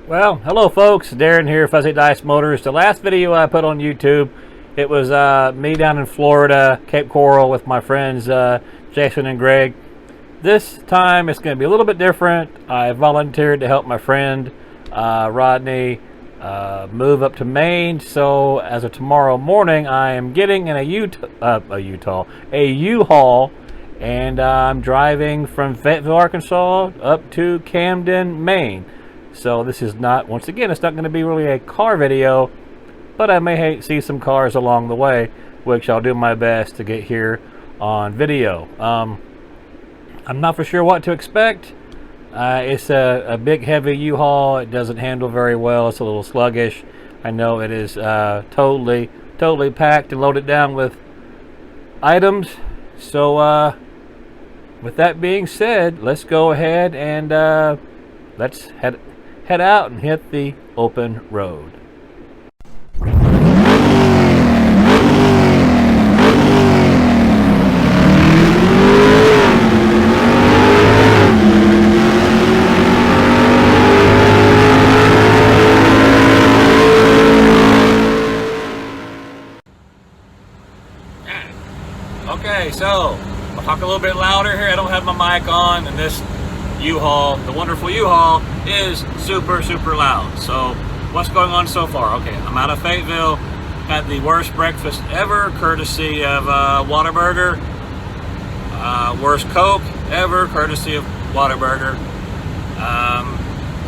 Well, hello folks, Darren here, Fuzzy Dice Motors. The last video I put on YouTube, it was me down in Florida, Cape Coral, with my friends Jason and Greg. This time it's going to be a little bit different. I volunteered to help my friend Rodney move up to Maine. So as of tomorrow morning, I am getting in a U-Haul, and I'm driving from Fayetteville, Arkansas up to Camden, Maine. So this is not, once again, it's not going to be really a car video, but I may see some cars along the way, which I'll do my best to get here on video. I'm not for sure what to expect. It's a big, heavy U-Haul. It doesn't handle very well. It's a little sluggish. I know it is totally packed and loaded down with items. So with that being said, let's go ahead and let's head out and hit the open road. Okay, so I'll talk a little bit louder here. I don't have my mic on, and this U-Haul, the wonderful U-Haul, is super loud. So what's going on so far? Okay, I'm out of Fayetteville. Had the worst breakfast ever, courtesy of Whataburger. Worst Coke ever, courtesy of Whataburger.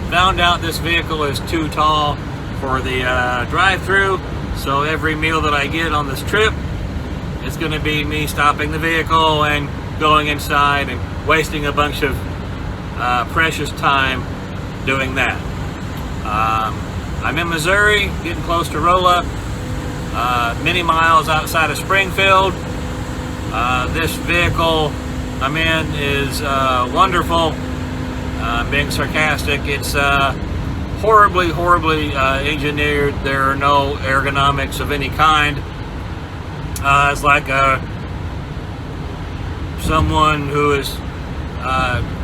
Found out this vehicle is too tall for the drive-through, so every meal that I get on this trip, it's going to be me stopping the vehicle and going inside and wasting a bunch of precious time doing that. I'm in Missouri, getting close to roll-up, many miles outside of Springfield. This vehicle I'm in is wonderful. Being sarcastic, it's horribly engineered. There are no ergonomics of any kind. It's like someone who is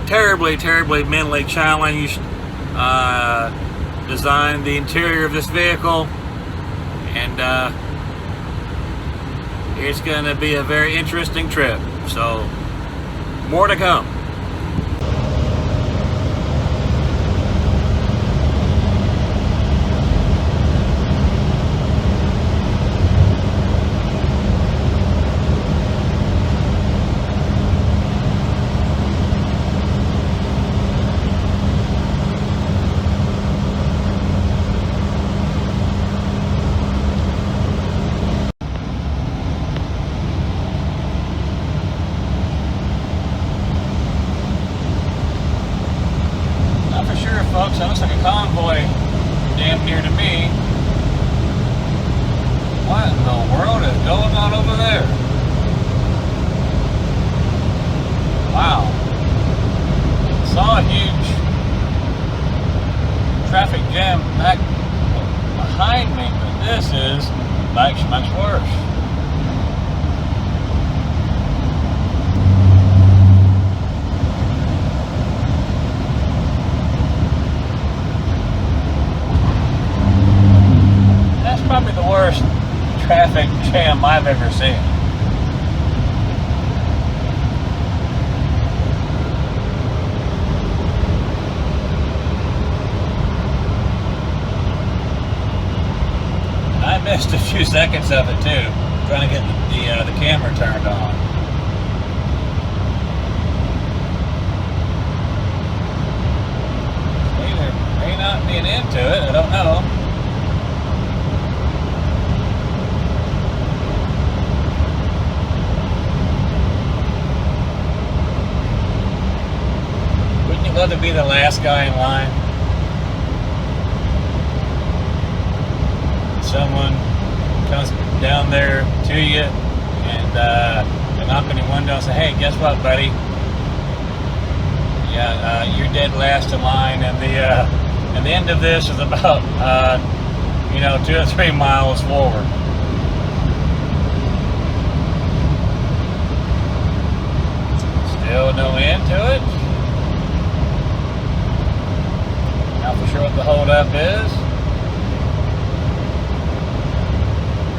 terribly mentally challenged designed the interior of this vehicle, and it's going to be a very interesting trip. So more to come. Folks, that looks like a convoy damn near to me. What in the world is going on over there? Wow. Saw a huge traffic jam back behind me, but this is much worse. Probably the worst traffic jam I've ever seen. I missed a few seconds of it too, trying to get the camera turned on. May not be an end to it, I don't know. Love to be the last guy in line. Someone comes down there to you and they knock on your window and say, "Hey, guess what, buddy? Yeah, you're dead last in line, and the end of this is about 2 or 3 miles forward." Still no end to it. Not for sure what the holdup is.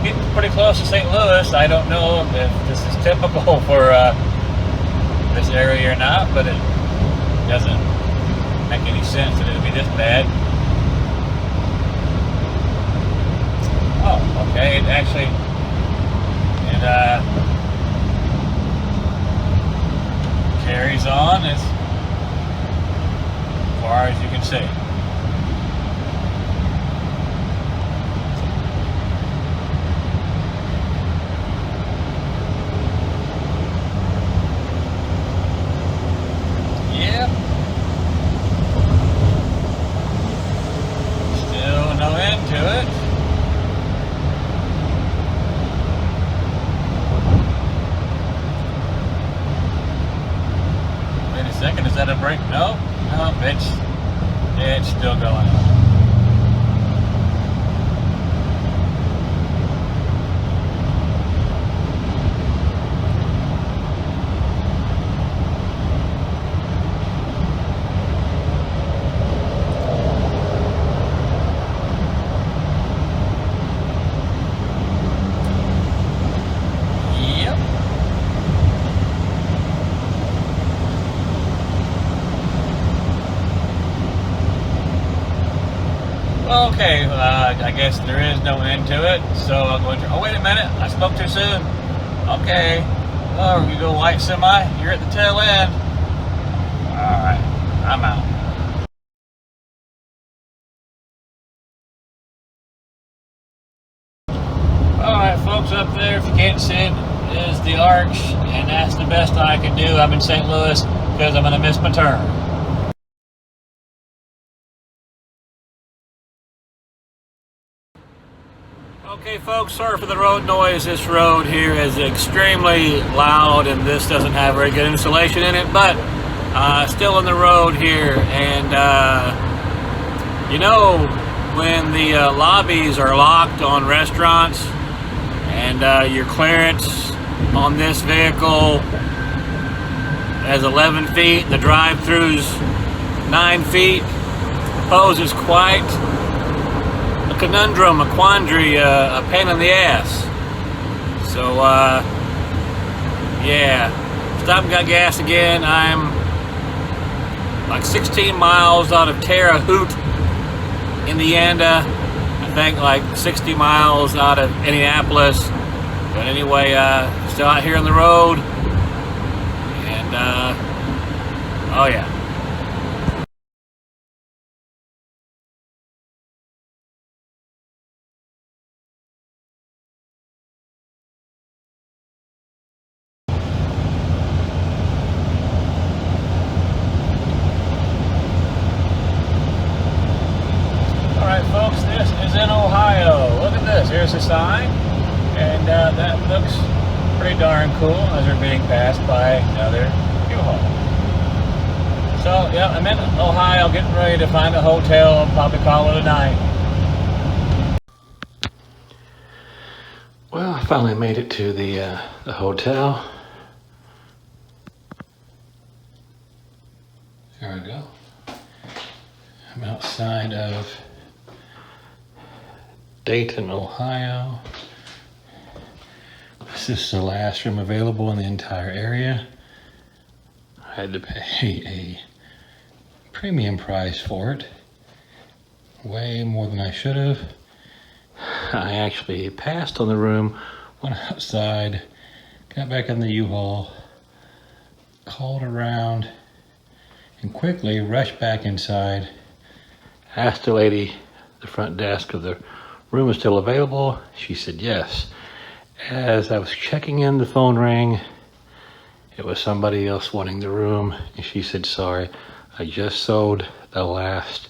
Getting pretty close to St. Louis. I don't know if this is typical for this area or not, but it doesn't make any sense that it would be this bad. Oh, okay, it actually, carries on as far as you can see. Yep. Still no end to it. Second, is that a break? No, no, it's still going on. Okay, I guess there is no end to it, so I'm going to, oh wait a minute, I spoke too soon. Okay, oh, you go white semi, you're at the tail end. Alright, I'm out. Alright folks, up there, if you can't see it, is the arch, and that's the best I can do. I'm in St. Louis because I'm going to miss my turn. Okay folks, sorry for the road noise. This road here is extremely loud and this doesn't have very good insulation in it, but still on the road here. And you know, when the lobbies are locked on restaurants and your clearance on this vehicle is 11 feet, the drive-through's 9 feet, poses quite a conundrum, a quandary, a pain in the ass. So yeah, stopped and got gas again. I'm like 16 miles out of Terre Haute, Indiana. I think like 60 miles out of Indianapolis. But anyway, still out here on the road, and oh yeah. Folks, this is in Ohio. Look at this. Here's the sign, and that looks pretty darn cool as we're being passed by another Uhaul. So, yeah, I'm in Ohio, getting ready to find a hotel. I'll probably call it a night. Well, I finally made it to the hotel. There we go. I'm outside of Dayton, Ohio. This is the last room available in the entire area. I had to pay a premium price for it. Way more than I should have. I actually passed on the room, went outside, got back in the U-Haul, called around, and quickly rushed back inside. Asked the lady at the front desk if the room was still available. She said yes. As I was checking in, the phone rang. It was somebody else wanting the room, and she said, sorry, I just sold the last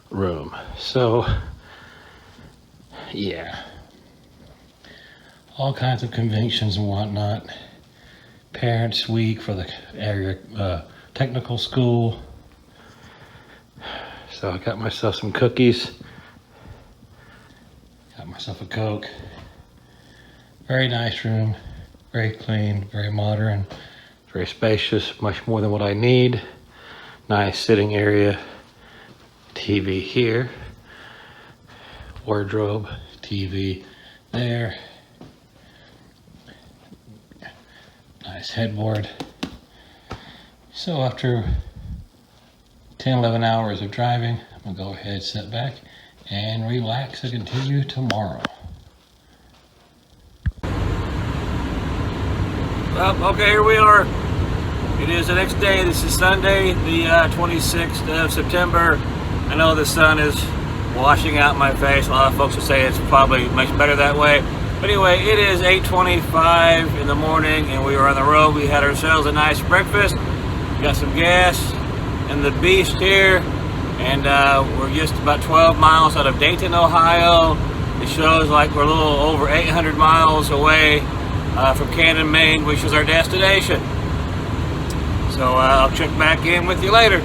room. So yeah, all kinds of conventions and whatnot. Parents Week for the area technical school. So I got myself some cookies, got myself a Coke. Very nice room, very clean, very modern, very spacious, much more than what I need. Nice sitting area, TV here, wardrobe, TV there, nice headboard. So after 10-11 hours of driving, I'm gonna go ahead, sit back and relax and continue tomorrow. Well, okay, here we are. It is the next day. This is Sunday, the 26th of September. I know the sun is washing out my face. A lot of folks will say it's probably much better that way. But anyway, it is 8:25 in the morning and we are on the road. We had ourselves a nice breakfast. Got some gas in the beast here. And we're just about 12 miles out of Dayton, Ohio. It shows like we're a little over 800 miles away from Camden, Maine, which is our destination. So I'll check back in with you later.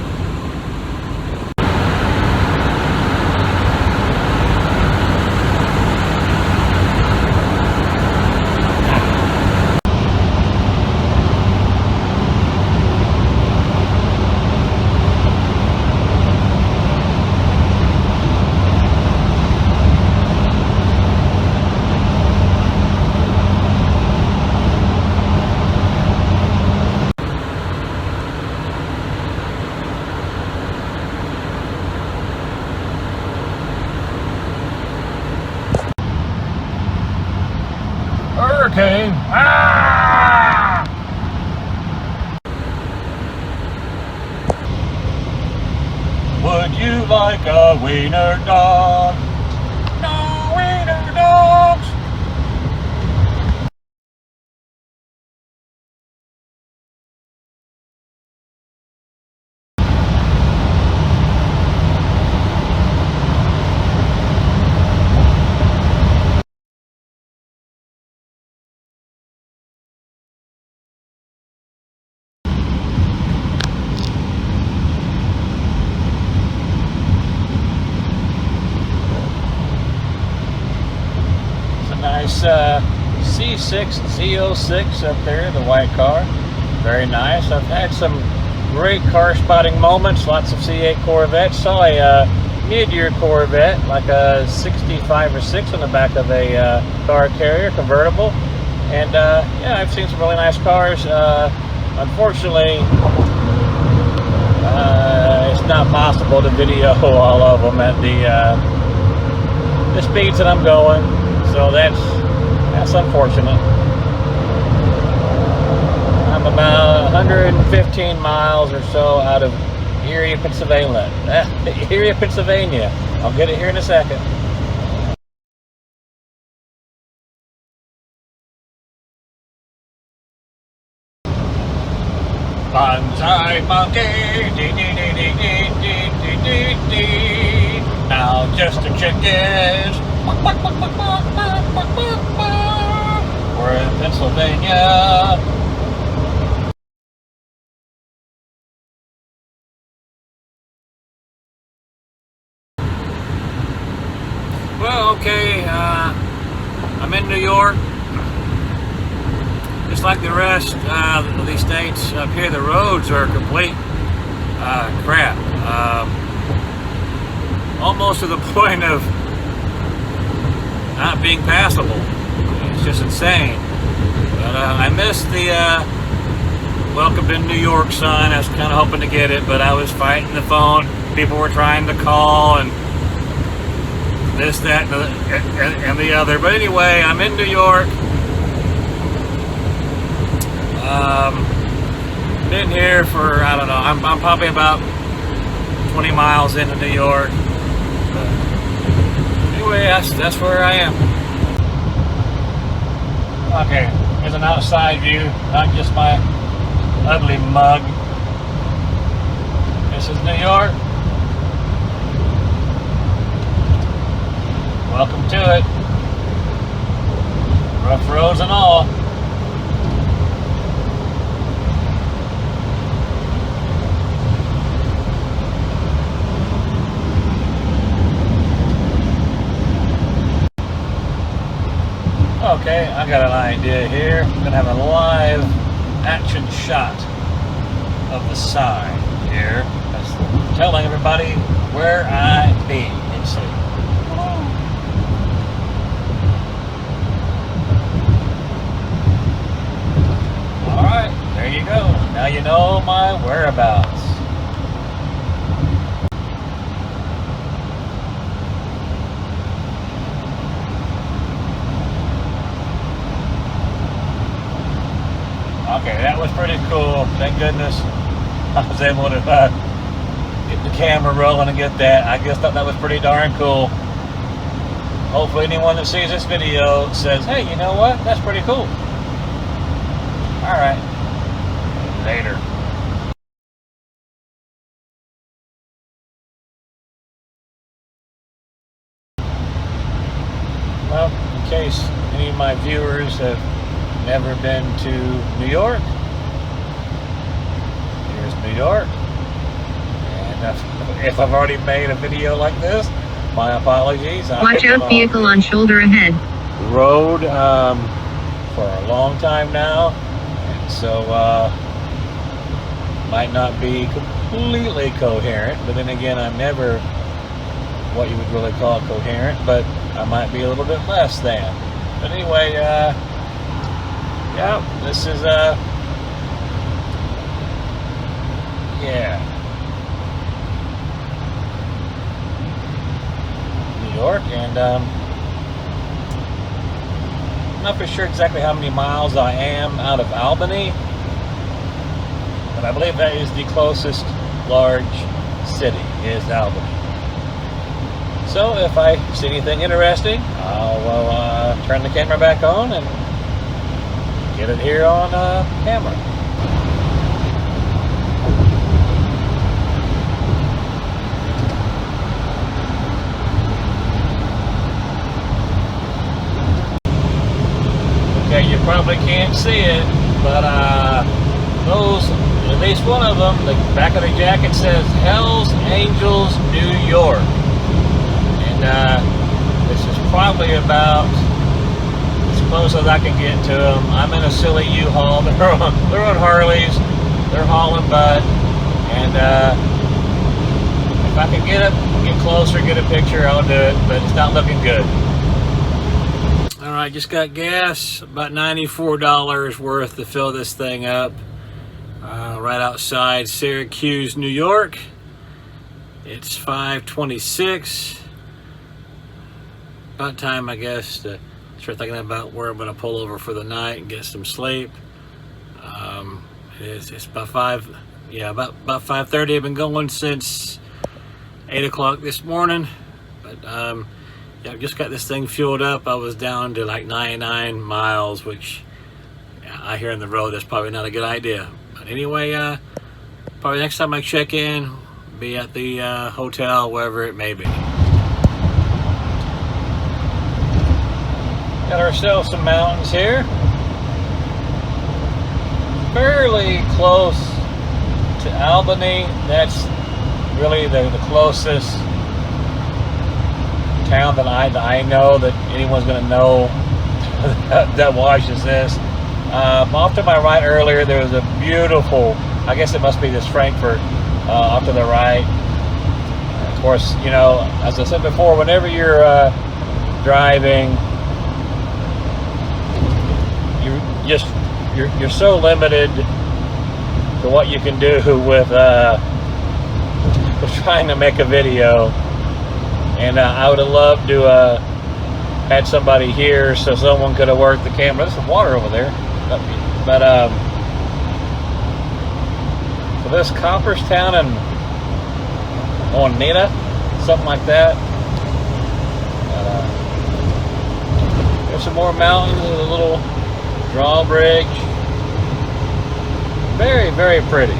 Hurricane! Ah! Would you like a wiener dog? No wiener dogs! Nice C6 Z06 up there, the white car. Very nice. I've had some great car spotting moments. Lots of C8 Corvettes. Saw a mid-year Corvette, like a 65 or 6 on the back of a car carrier, convertible. And yeah, I've seen some really nice cars. Unfortunately, it's not possible to video all of them at the speeds that I'm going. So that's unfortunate. I'm about 115 miles or so out of Erie, Pennsylvania. Erie, Pennsylvania. I'll get it here in a second. Bonsai monkey, dee dee dee dee dee dee dee dee. Now just the chickens. We're in Pennsylvania. Well, okay, I'm in New York. Just like the rest of these states up here, the roads are complete crap. Almost to the point of not being passable. It's just insane. But I missed the welcome to New York sign. I was kind of hoping to get it, but I was fighting the phone. People were trying to call and this, that, and the other. But anyway, I'm in New York. Been here for, I don't know, I'm probably about 20 miles into New York. Anyway, that's where I am. Okay, here's an outside view, not just my ugly mug. This is New York. Welcome to it. Rough roads and all. Okay, I got an idea here. I'm gonna have a live action shot of the sign here. That's telling everybody where I be. Let's see. Alright, there you go. Now you know my whereabouts. Okay, that was pretty cool. Thank goodness I was able to get the camera rolling and get that. I just thought that was pretty darn cool. Hopefully anyone that sees this video says, hey, you know what? That's pretty cool. Alright. Later. Well, in case any of my viewers have never been to New York, here's New York. And if I've already made a video like this, my apologies. Watch out, vehicle on shoulder ahead. Road for a long time now, and so might not be completely coherent, but then again, I'm never what you would really call coherent, but I might be a little bit less than. But anyway, yeah, this is yeah, New York, and I'm not for sure exactly how many miles I am out of Albany, but I believe that is the closest large city, is Albany. So if I see anything interesting, I'll turn the camera back on and get it here on camera. Okay, you probably can't see it, but those, at least one of them, the back of the jacket says Hell's Angels, New York. And this is probably about as close as I can get to them. I'm in a silly Uhaul. They're on Harleys. They're hauling butt. And if I can get closer, get a picture, I'll do it. But it's not looking good. All right, just got gas, about $94 worth to fill this thing up. Right outside Syracuse, New York. It's 5:26. About time, I guess, to start thinking about where I'm going to pull over for the night and get some sleep. It's about about 5:30. I've been going since 8 o'clock this morning. But yeah, I've just got this thing fueled up. I was down to like 99 miles, which I hear on the road, that's probably not a good idea. But anyway, probably next time I check in, be at the hotel, wherever it may be. Got ourselves some mountains here. Fairly close to Albany. That's really the closest town that I know that anyone's going to know that watches this. Off to my right earlier, there was a beautiful, I guess it must be this Frankfurt, off to the right. Of course, you know, as I said before, whenever you're driving, you're so limited to what you can do with trying to make a video. And I would have loved to had somebody here so someone could have worked the camera. There's some water over there, but for this Copperstown and Oneida, something like that. There's some more mountains, a little drawbridge. Very, very pretty.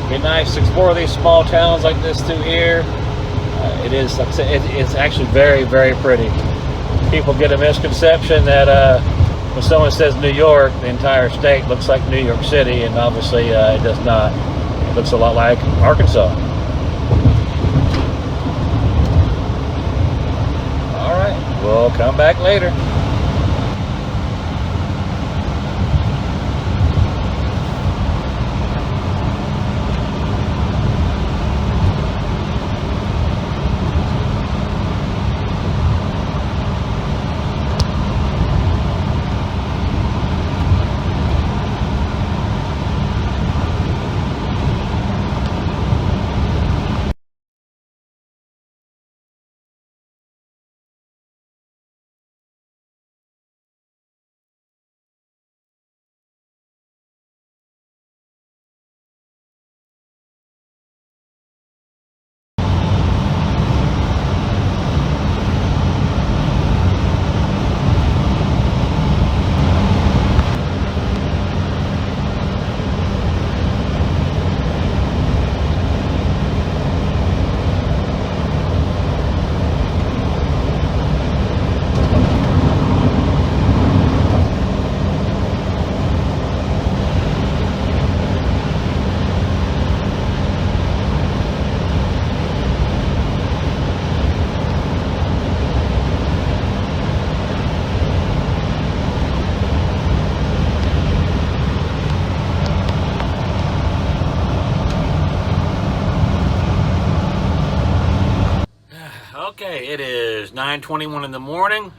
It'd be nice to explore these small towns like this through here. It is, like I said, it's actually very, very pretty. People get a misconception that when someone says New York, the entire state looks like New York City, and obviously it does not. It looks a lot like Arkansas. All right, we'll come back later. Okay, it is 9:21 in the morning.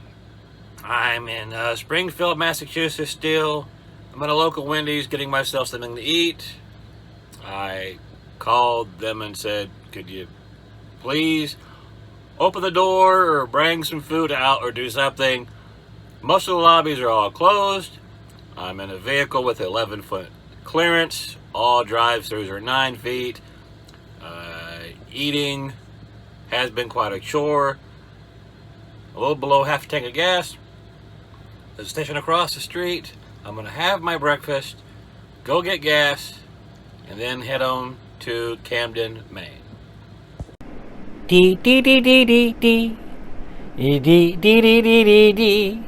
I'm in Springfield, Massachusetts still. I'm at a local Wendy's getting myself something to eat. I called them and said, could you please open the door or bring some food out or do something? Most of the lobbies are all closed. I'm in a vehicle with 11-foot clearance. All drive-thrus are 9 feet. Eating has been quite a chore. A little below half a tank of gas. There's a station across the street. I'm gonna have my breakfast, go get gas, and then head on to Camden, Maine. Dee dee dee dee dee dee. Dee dee dee dee dee dee dee.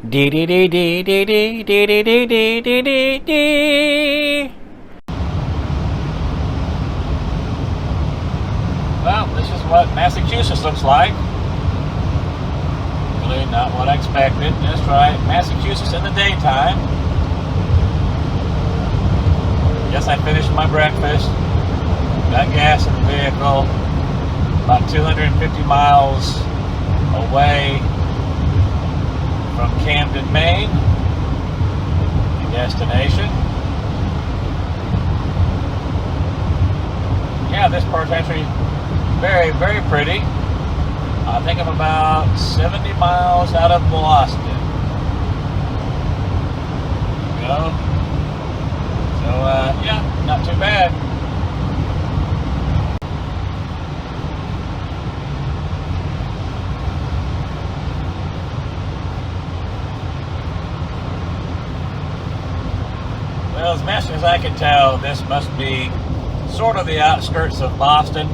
Dee dee dee dee dee dee dee dee dee dee dee dee. Well, this is what Massachusetts looks like. Really not what I expected. That's right, Massachusetts in the daytime. Yes, I finished my breakfast. Got gas in the vehicle. About 250 miles away from Camden, Maine, the destination. Yeah, this part's actually very, very pretty. I think I'm about 70 miles out of Boston. There we go. So, yeah, not too bad. Well, as best as I can tell, this must be sort of the outskirts of Boston.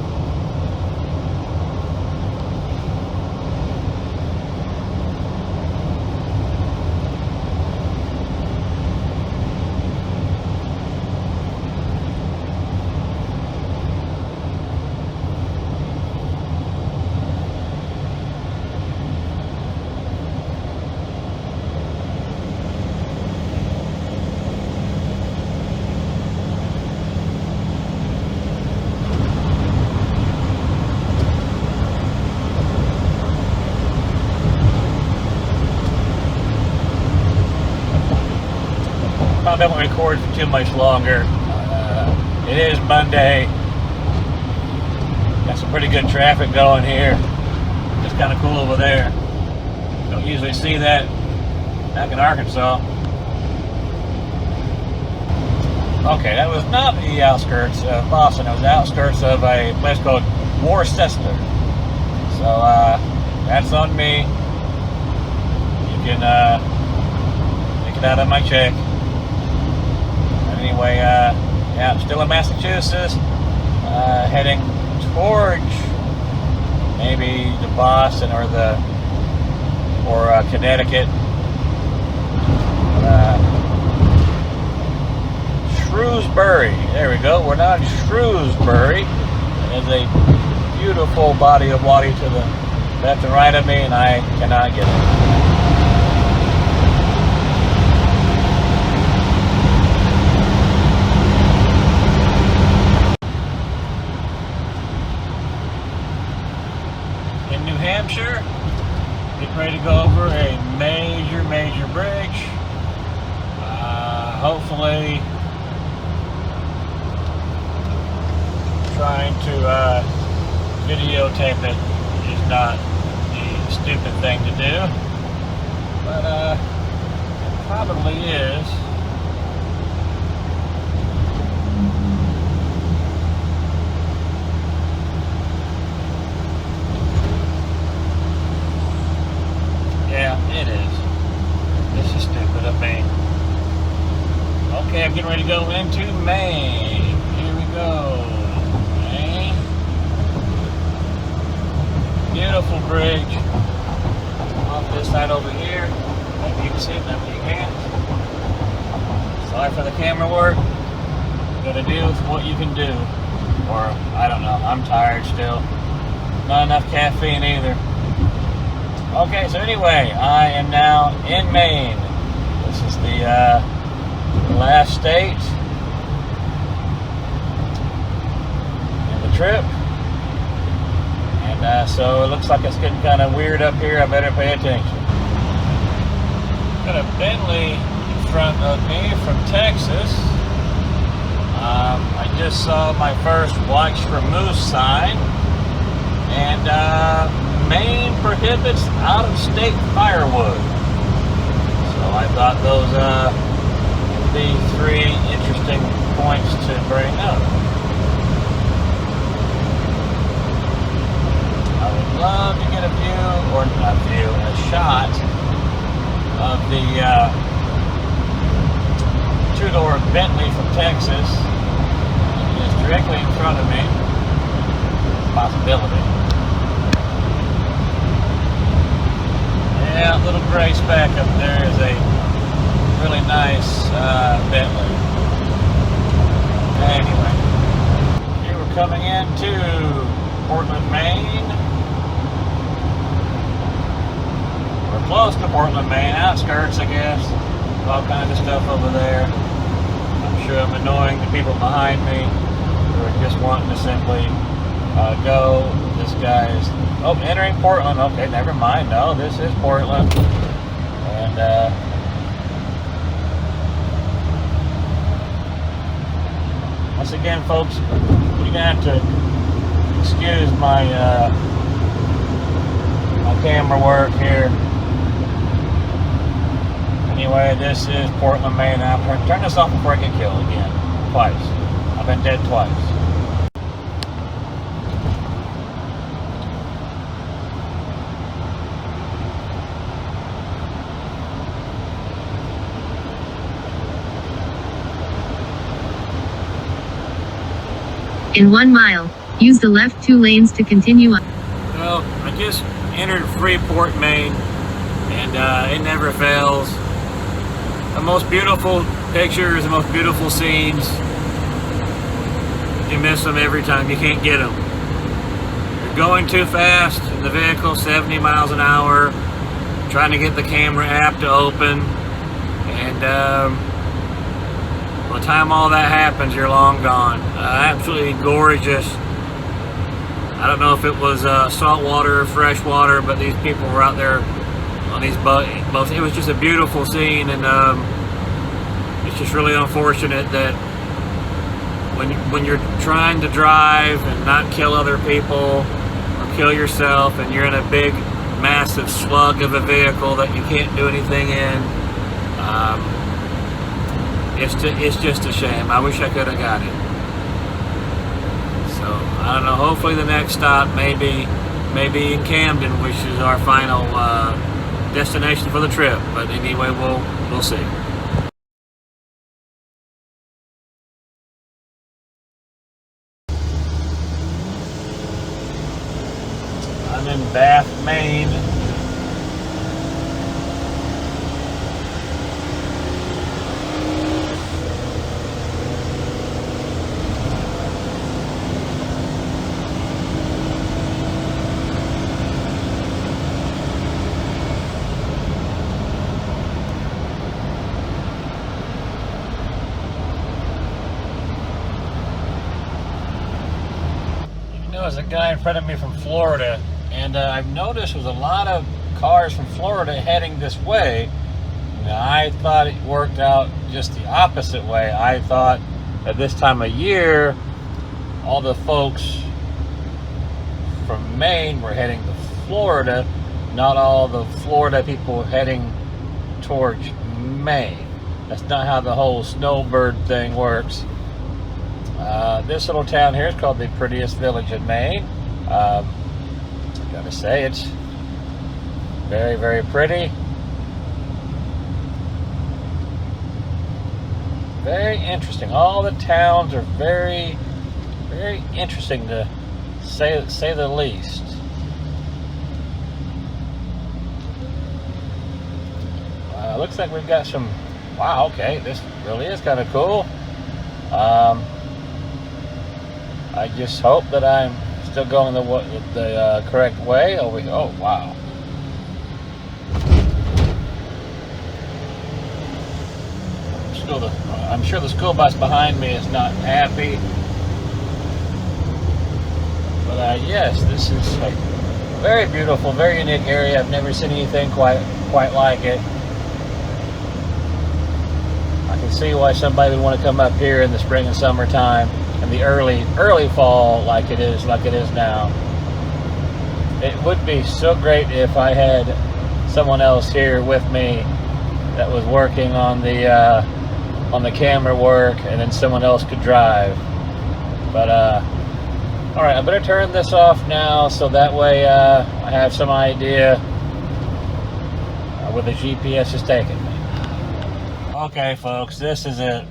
I won't record for too much longer. It is Monday. Got some pretty good traffic going here. It's kind of cool over there. Don't usually see that back in Arkansas. Okay, that was not the outskirts of Boston. It was the outskirts of a place called Worcester. So that's on me. You can take it out of my check. Anyway, yeah, I'm still in Massachusetts, heading towards maybe the Boston or Connecticut. Shrewsbury. There we go. We're now in Shrewsbury. There's a beautiful body of water to the left and right of me, and I cannot get it. Hampshire, getting ready to go over a major bridge. Hopefully trying to videotape it is not the stupid thing to do, but it probably is. Yeah, it is. This is stupid of me. Okay, I'm getting ready to go into Maine. Here we go. Maine. Beautiful bridge. Off this side over here. Maybe you can see it, maybe you can't. Sorry for the camera work. You gotta deal with what you can do. Or, I don't know, I'm tired still. Not enough caffeine either. Okay, so anyway, I am now in Maine. This is the last state in the trip. And So it looks like it's getting kind of weird up here. I better pay attention. Got a Bentley in front of me from Texas. I just saw my first Watch for Moose sign. And Maine prohibits out-of-state firewood. So I thought those would be 3 interesting points to bring up. I would love to get a view, or not view, a shot of the two-door Bentley from Texas. It's directly in front of me. Possibility. Yeah, a little gray speck up there is a really nice Bentley. Anyway, here we're coming into Portland, Maine. We're close to Portland, Maine, outskirts, I guess. All kinds of stuff over there. I'm sure I'm annoying the people behind me who are just wanting to simply go. This guy is entering Portland. Okay, never mind. No, this is Portland. And once again, folks, you're gonna have to excuse my my camera work here. Anyway, this is Portland, Maine. I'll turn this off before I get killed again. Twice. I've been dead twice. In 1 mile, use the left 2 lanes to continue on. Well, I just entered Freeport, Maine, and it never fails. The most beautiful pictures, the most beautiful scenes. You miss them every time. You can't get them. You're going too fast in the vehicle, 70 miles an hour, trying to get the camera app to open, and by the time all that happens, you're long gone. Absolutely gorgeous. I don't know if it was salt water or fresh water, but these people were out there on these boats. It was just a beautiful scene, and it's just really unfortunate that when you're trying to drive and not kill other people or kill yourself, and you're in a big, massive slug of a vehicle that you can't do anything in. It's just a shame. I wish I could have got it. So I don't know. Hopefully the next stop maybe in Camden, which is our final destination for the trip. But anyway, we'll see. I'm in Bath, Maine. There's a guy in front of me from Florida, and I've noticed there's a lot of cars from Florida heading this way. Now, I thought it worked out just the opposite way. I thought at this time of year, all the folks from Maine were heading to Florida, not all the Florida people heading towards Maine. That's not how the whole snowbird thing works. This little town here is called the prettiest village in Maine. Gotta say, it's very, very pretty. Very interesting. All the towns are very, very interesting, to say the least. Looks like we've got some. Wow. Okay, this really is kind of cool. I just hope that I'm still going the correct way. Oh wow. I'm sure the school bus behind me is not happy. But yes, this is a very beautiful, very unique area. I've never seen anything quite like it. I can see why somebody would want to come up here in the spring and summertime, and the early fall like it is now. It would be so great if I had someone else here with me that was working on the camera work, and then someone else could drive. But all right, I better turn this off now, so that way I have some idea where the GPS is taking me. Okay, folks, this is it.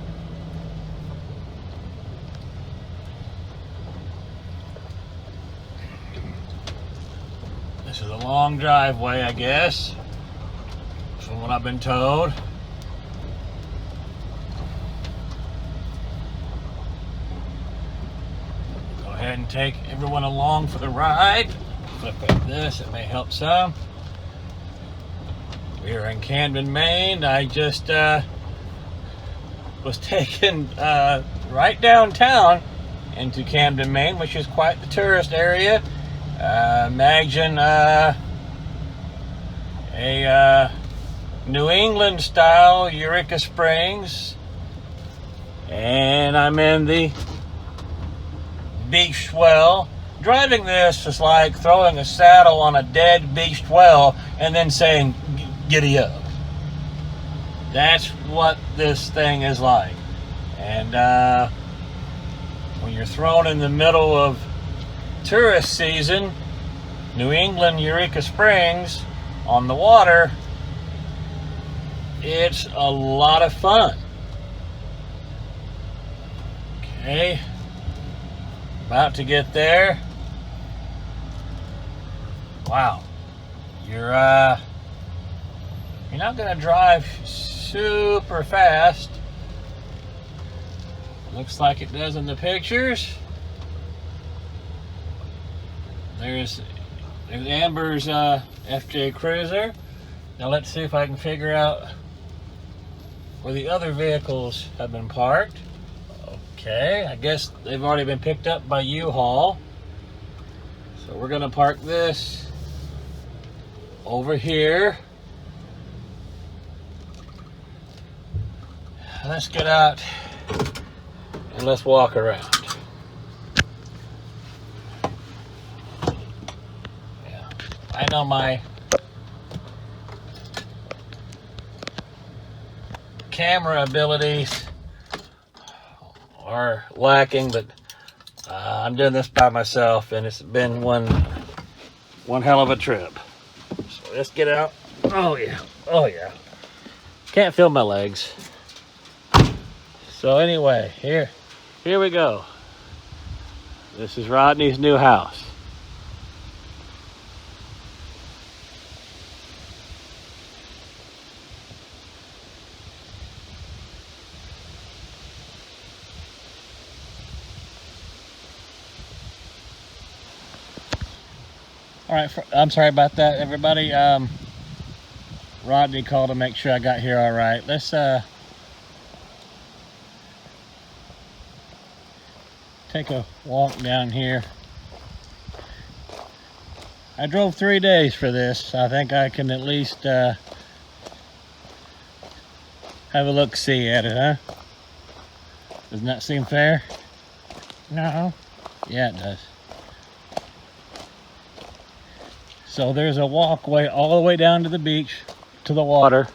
This is a long driveway, I guess, from what I've been told. Go ahead and take everyone along for the ride. Flip up this, it may help some. We're in Camden, Maine. I just was taken right downtown into Camden, Maine, which is quite the tourist area. Imagine a New England style Eureka Springs, and I'm in the beached well. Driving this is like throwing a saddle on a dead beached well and then saying giddy up. That's what this thing is like. And when you're thrown in the middle of tourist season, New England Eureka Springs on the water, it's a lot of fun. Okay, about to get there. Wow, you're not gonna drive super fast. Looks like it does in the pictures. There's Amber's FJ Cruiser. Now let's see if I can figure out where the other vehicles have been parked. Okay, I guess they've already been picked up by Uhaul. So we're gonna park this over here. Let's get out and let's walk around. Yeah, I know my camera abilities are lacking, but I'm doing this by myself, and it's been one hell of a trip. So let's get out. Oh yeah, oh yeah. Can't feel my legs. So anyway, here we go. This is Rodney's new house. All right, I'm sorry about that, everybody. Rodney called to make sure I got here all right. Let's take a walk down here. I drove 3 days for this. I think I can at least have a look-see at it, huh? Doesn't that seem fair? No. Yeah, it does. So there's a walkway all the way down to the beach, to the water.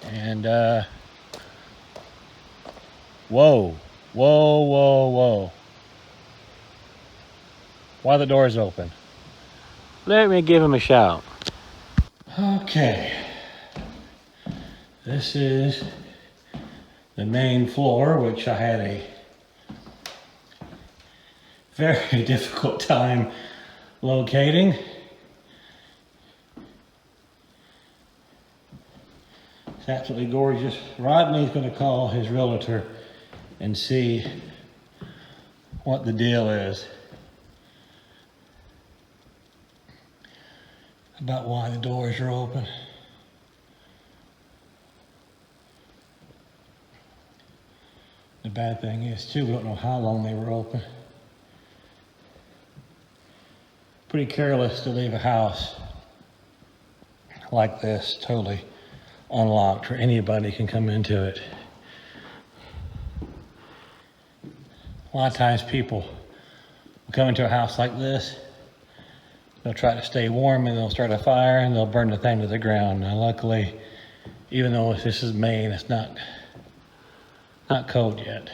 And whoa, whoa, whoa, whoa. Why are the doors open? Let me give him a shout. Okay. This is the main floor, which I had a very difficult time locating. It's absolutely gorgeous. Rodney's going to call his realtor and see what the deal is about why the doors are open. The bad thing is too, we don't know how long they were open. Pretty careless to leave a house like this totally unlocked where anybody can come into it. A lot of times people will come into a house like this, they'll try to stay warm and they'll start a fire and they'll burn the thing to the ground. Now luckily, even though this is Maine, it's not cold yet.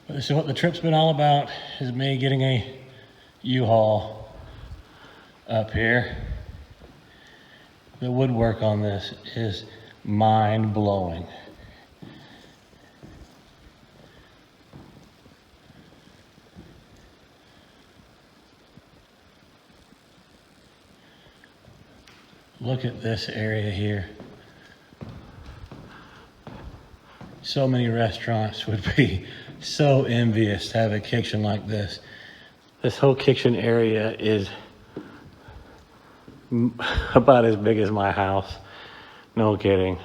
But this is what the trip's been all about, is me getting a Uhaul up here. The woodwork on this is mind-blowing. Look at this area here. So many restaurants would be so envious to have a kitchen like this. This whole kitchen area is about as big as my house. No kidding.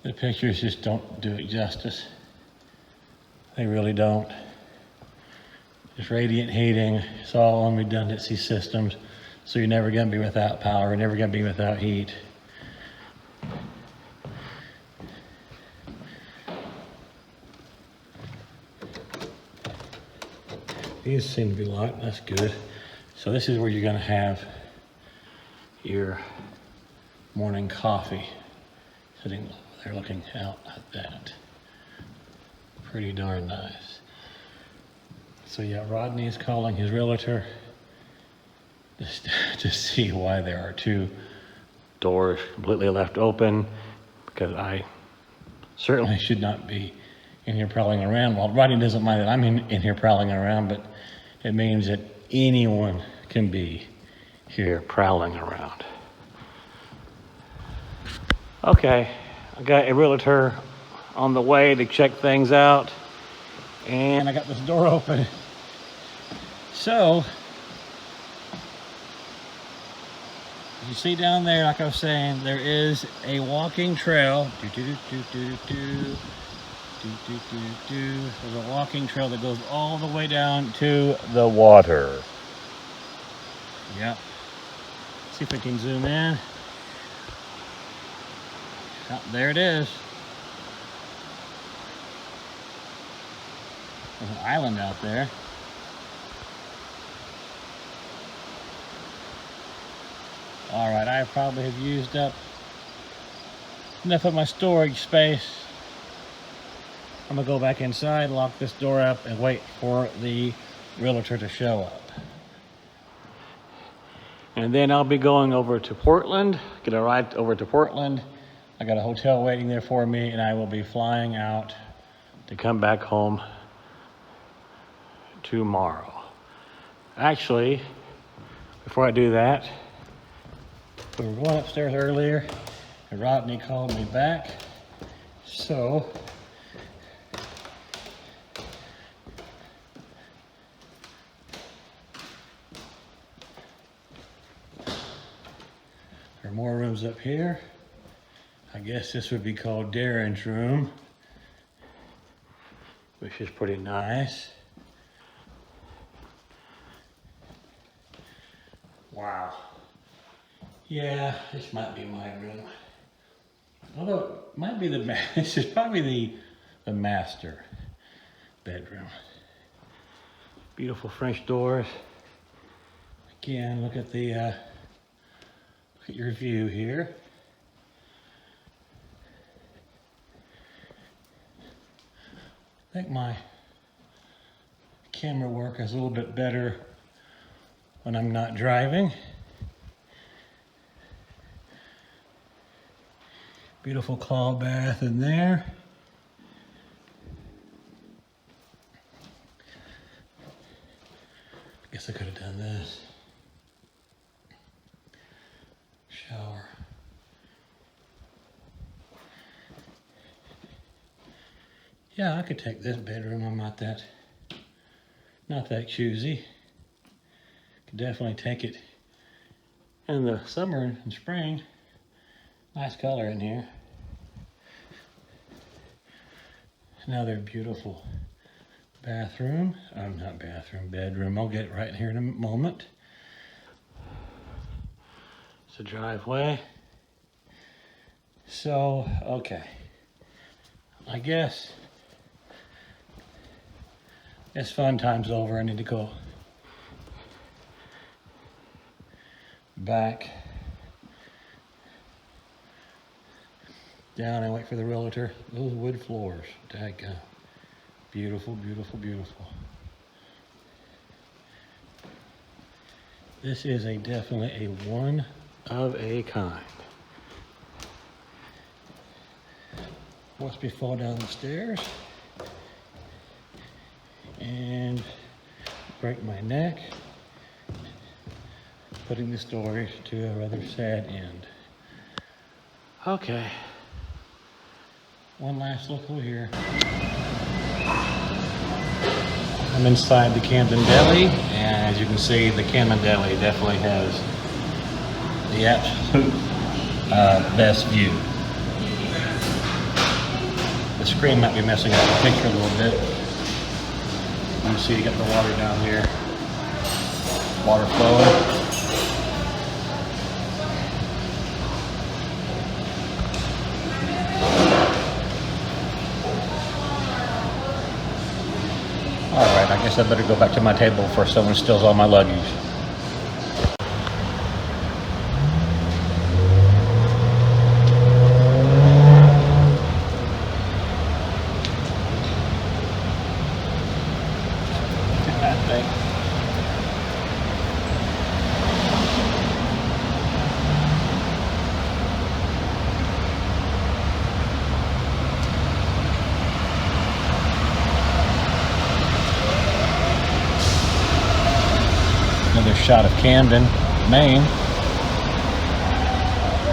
The pictures just don't do it justice. They really don't. It's radiant heating. It's all on redundancy systems. So you're never gonna be without power. You're never gonna be without heat. These seem to be locked. That's good. So this is where you're gonna have your morning coffee, sitting there looking out like that. Pretty darn nice. So yeah, Rodney is calling his realtor just to see why there are two doors completely left open, because I certainly should not be in here prowling around. Well, Rodney doesn't mind that I'm in here prowling around, but it means that anyone can be here prowling around. Okay, I got a realtor on the way to check things out, and I got this door open. So, you see down there, like I was saying, there is a walking trail. There's a walking trail that goes all the way down to the water. Yep. See if we can zoom in. Oh, there it is. There's an island out there. All right, I probably have used up enough of my storage space. I'm gonna go back inside, lock this door up, and wait for the realtor to show up. And then I'll be going over to Portland, get a ride over to Portland. I got a hotel waiting there for me, and I will be flying out to come back home tomorrow. Actually, before I do that, we were going upstairs earlier, and Rodney called me back. So, there are more rooms up here. I guess this would be called Darren's room, which is pretty nice. Wow. Yeah, this might be my room. Although it might be this is probably the master bedroom. Beautiful French doors. Again, look at look at your view here. I think my camera work is a little bit better when I'm not driving. Beautiful claw bath in there. I guess I could have done this. Shower. Yeah, I could take this bedroom. I'm not that choosy. Could definitely take it in the summer and spring. Nice color in here. Another beautiful bathroom. Not bathroom, bedroom. I'll get right here in a moment. It's a driveway. So, okay. I guess fun time's over. I need to go back down and wait for the realtor. Those wood floors, daggone. Beautiful, beautiful, beautiful. This is definitely a one of a kind. Watch me fall down the stairs and break my neck, putting the story to a rather sad end. Okay. One last look over here. I'm inside the Camden Deli, and as you can see, the Camden Deli definitely has the absolute best view. The screen might be messing up the picture a little bit. You can see you got the water down here, water flowing. Alright, I guess I better go back to my table before someone steals all my luggage. Another shot of Camden, Maine,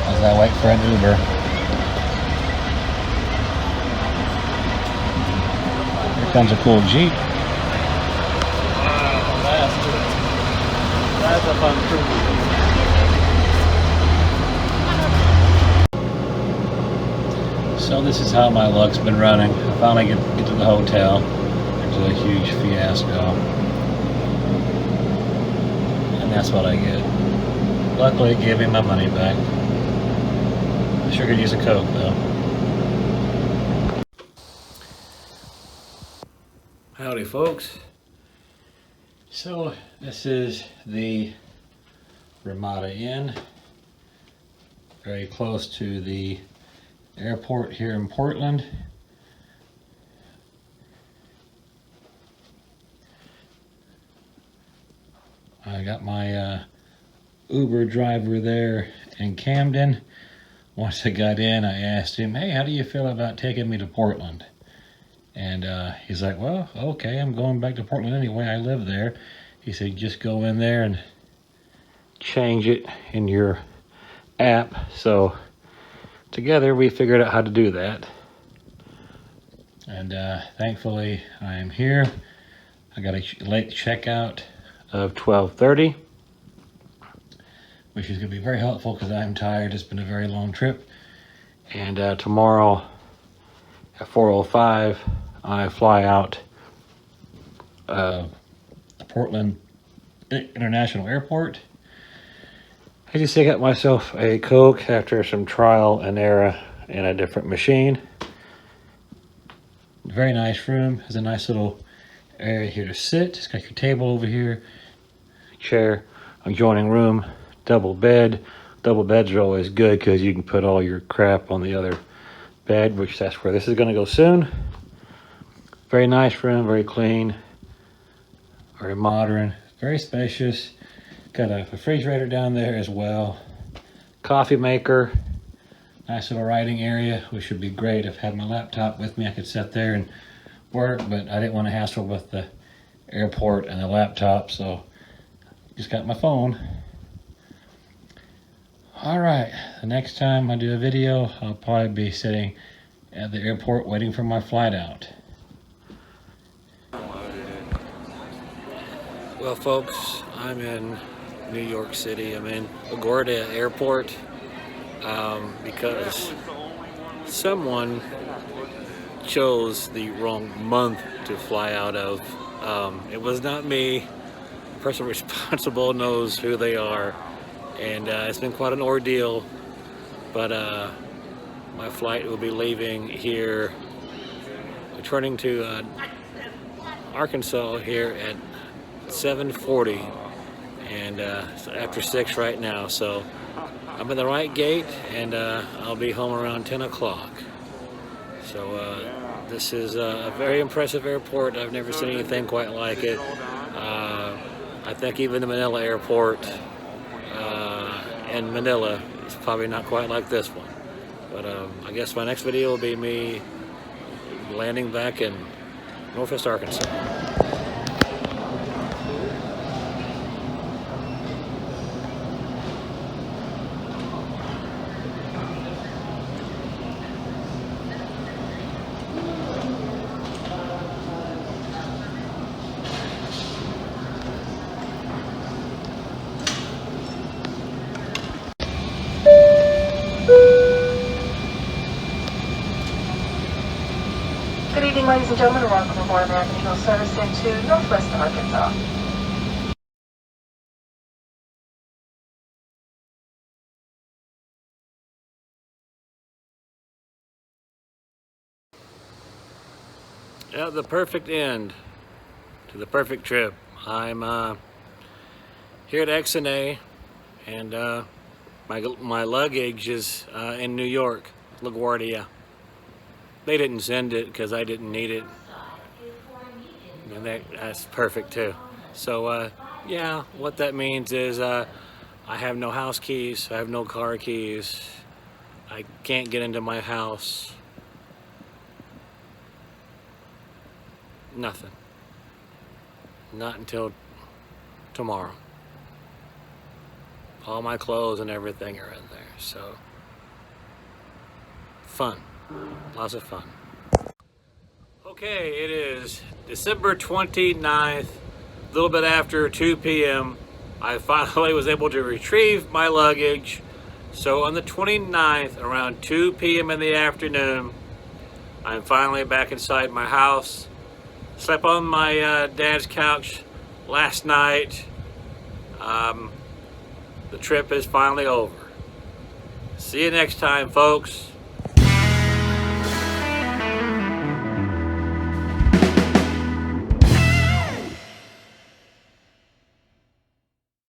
as I wait for an Uber. Here comes a cool Jeep. Wow, that's a fun cruise. So this is how my luck's been running. I finally get to the hotel. There's a huge fiasco. That's what I get. Luckily, it gave me my money back. I sure could use a Coke, though. Howdy, folks. So, this is the Ramada Inn. Very close to the airport here in Portland. I got my Uber driver there in Camden. Once I got in, I asked him, hey, how do you feel about taking me to Portland? And he's like, well, okay, I'm going back to Portland anyway. I live there. He said, just go in there and change it in your app. So together we figured out how to do that. And thankfully I am here. I got a late checkout of 12:30, which is going to be very helpful because I'm tired. It's been a very long trip. And tomorrow at 4:05 I fly out Portland International Airport. As you see, I got myself a Coke after some trial and error in a different machine. Very nice room. Has a nice little area here to sit. It's got your table over here, chair, adjoining room, double bed. Double beds are always good because you can put all your crap on the other bed, which that's where this is going to go soon. Very nice room, very clean, very modern, very spacious. Got a refrigerator down there as well. Coffee maker, nice little writing area, which should be great. If I had my laptop with me, I could sit there and work, but I didn't want to hassle with the airport and the laptop, so just got my phone. All right, the next time I do a video, I'll probably be sitting at the airport waiting for my flight out. Well, folks, I'm in New York City. I'm in LaGuardia Airport because someone chose the wrong month to fly out of. It was not me. The person responsible knows who they are, and it's been quite an ordeal. But my flight will be leaving here, returning to Arkansas here at 7:40, and it's after 6 right now, so I'm in the right gate, and I'll be home around 10 o'clock. So this is a very impressive airport. I've never seen anything quite like it. I think even the Manila airport in Manila is probably not quite like this one. But I guess my next video will be me landing back in Northwest Arkansas. Good evening, ladies and gentlemen, and welcome aboard American Eagle service into Northwest Arkansas. Yeah, the perfect end to the perfect trip. I'm here at XNA, and my luggage is in New York, LaGuardia. They didn't send it because I didn't need it, and that's perfect too. So yeah, what that means is I have no house keys, I have no car keys, I can't get into my house. Nothing. Not until tomorrow. All my clothes and everything are in there, so fun. Lots of fun. Okay, it is December 29th, a little bit after 2 p.m. I finally was able to retrieve my luggage. So on the 29th, around 2 p.m. in the afternoon, I'm finally back inside my house. Slept on my dad's couch last night. The trip is finally over. See you next time, folks.